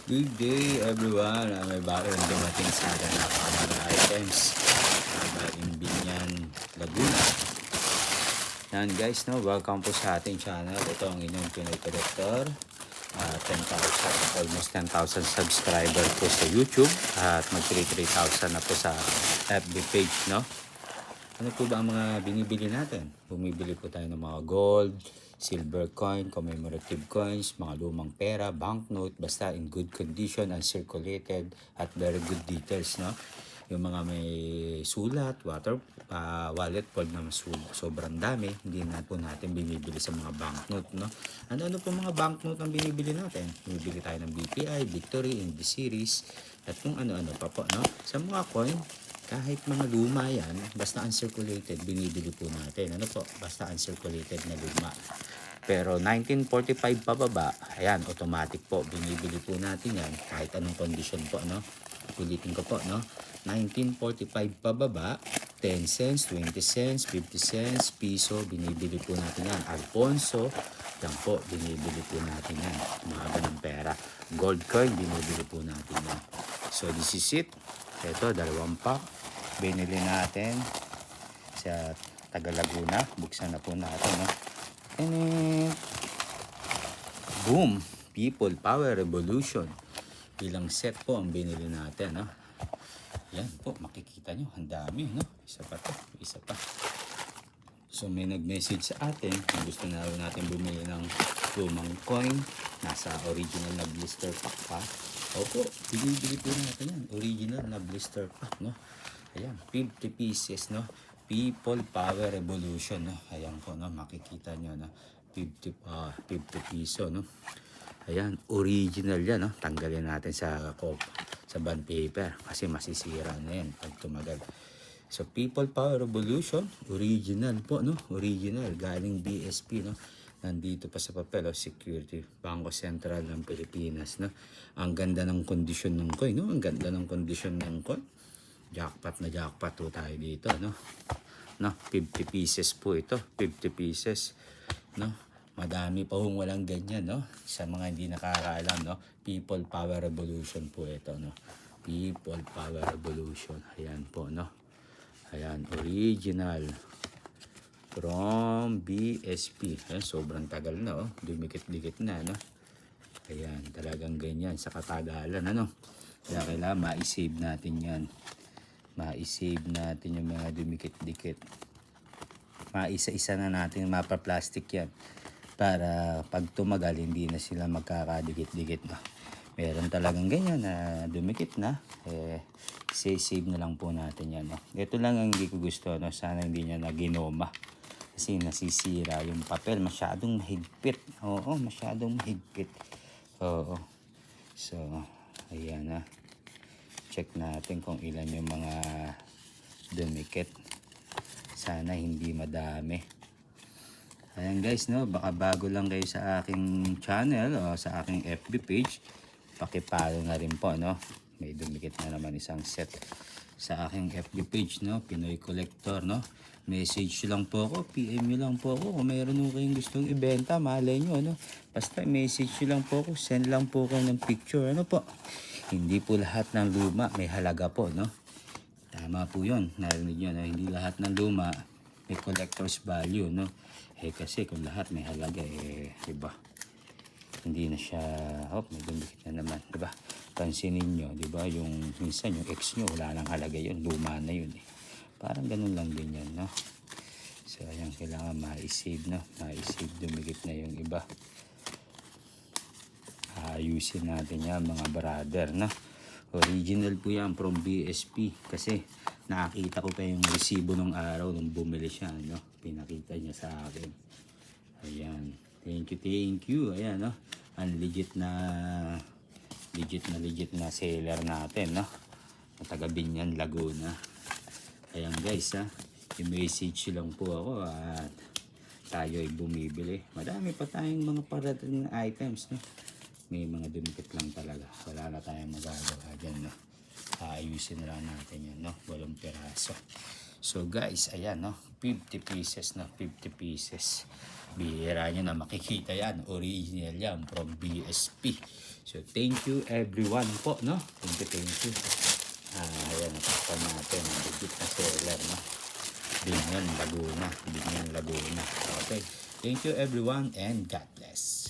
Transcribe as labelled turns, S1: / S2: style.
S1: Good day everyone. May bagong dumating sa atin na mga items. Galing Binyan, Laguna. Yan guys, no, welcome po sa ating channel. Ito ang inyong Pinoy Collector. 10,000, almost 10,000 subscriber po sa YouTube. At mag-3,000 na po sa FB page, no? Ano po ba ang mga binibili natin? Bumibili po tayo ng mga gold, silver coin, commemorative coins, mga lumang pera, banknote, basta in good condition, uncirculated, at very good details, no? Yung mga may sulat, wallet, pwede naman sobrang dami, hindi na po natin binibili sa mga banknote, no? Ano po mga banknote ang binibili natin? Bumibili tayo ng BPI, Victory, Indy Series, at kung ano-ano pa po, no? Sa mga coin, kahit mga luma yan, basta uncirculated, binibili po natin. Ano po? Basta uncirculated na luma. Pero 1945 pababa, ayan, automatic po. Binibili po natin yan kahit anong condition po, no? Ulitin ko po, no? 1945 pababa, 10 cents, 20 cents, 50 cents, piso, binibili po natin yan. Alfonso, yan po, binibili po natin yan. Mga ganang pera. Gold coin, binibili po natin yan. So, this is it. Ito, dalawang pack. Binili natin sa Taga Laguna. Buksan na po natin, no? And boom! People Power Revolution. Ilang set po ang binili natin, no? Yan po, makikita nyo. Ang dami, no? Isa pa to. Isa pa. So, may nag-message sa atin kung gusto na natin bumili ng lumang coin. Nasa original na blister pack pa. Opo, binibili po natin yan. Original na blister pack, no? Ayan, 50 pieces, no? People Power Revolution, no? Ayan po, no? Makikita nyo, no? 50 piso, no? Ayan, original yan, no? Tanggalin natin sa bond paper kasi masisira na yan pag tumagal. So, People Power Revolution, original po, no? Original, galing BSP, no? Nandito pa sa papel, Security, Bangko Sentral ng Pilipinas, no? Ang ganda ng kondisyon ng coin, no? Ang ganda ng kondisyon ng coin. Jackpot na jackpot po tayo dito, no? 50 pieces po ito, 50 pieces, no? Madami pa hong walang ganyan, no? Sa mga hindi nakakaalam, no? People Power Revolution po ito, no? People Power Revolution. Ayan po, no? Ayan, original from BSP. Ayan, sobrang tagal na, oh. Dumikit-dikit na, no? Ayan, talagang ganyan sa katagalan, ano? Kaya kailangan ma-save natin yan. Ma-save natin yung mga dumikit-dikit. Maisa-isa na natin mapa-plastic yan. Para pag tumagal, hindi na sila magkakadikit-dikit. No? Meron talagang ganyan na dumikit na. Save na lang po natin yan. No? Ito lang ang hindi ko gusto. No? Sana hindi niya na ginoma. Kasi nasisira yung papel. Masyadong mahigpit. Oo, masyadong mahigpit. Oo. So, ayan na. Check natin kung ilan yung mga dumikit. Sana hindi madami. Ayan guys, no, baka bago lang kayo sa aking channel o sa aking FB page, paki-follow na rin po, no. May dumikit na naman isang set sa aking FB page, no, Pinoy Collector, no. Message lang po ako, PM nyo lang po ako kung mayroon mo kayong gustong ibenta, malay nyo, no. Basta message nyo lang po ako, send lang po kayo ng picture, ano po. Hindi po lahat ng luma may halaga po, no? Tama po yun. Narinig nyo na hindi lahat ng luma may collector's value, no? Kasi kung lahat may halaga, diba? Hindi na siya, may dumikit na naman, diba? Pansinin nyo, diba? Yung minsan yung ex nyo, wala nang halaga yun. Luma na yun, eh. Parang ganun lang din yan, no? So, ayan, kailangan ma-save, no? Ma-save, dumikit na yung iba. Ayusin natin yan mga brother, no? Original po yan from BSP kasi nakakita ko pa yung resibo ng araw nung bumili siya, no? Pinakita niya sa akin. Ayan, thank you. Ayan, no? Ang legit na seller natin, no? Taga Binyan, Laguna. Ayan guys, ha? I-message lang po ako at tayo ay bumibili. Madami pa tayong mga parating na items, no? May mga dumikit lang talaga. Wala na tayong magagawa dyan, no? Ayusin na lang natin yan, no? 8 piraso. So guys, ayan, no? 50 pieces na 50 pieces. Bihira nyo na makikita yan. Original yan from BSP. So, thank you everyone po, no? Thank you. Ayan, natakpan natin. Legit na seller, no? Binyan, Laguna. Okay. Thank you everyone and God bless.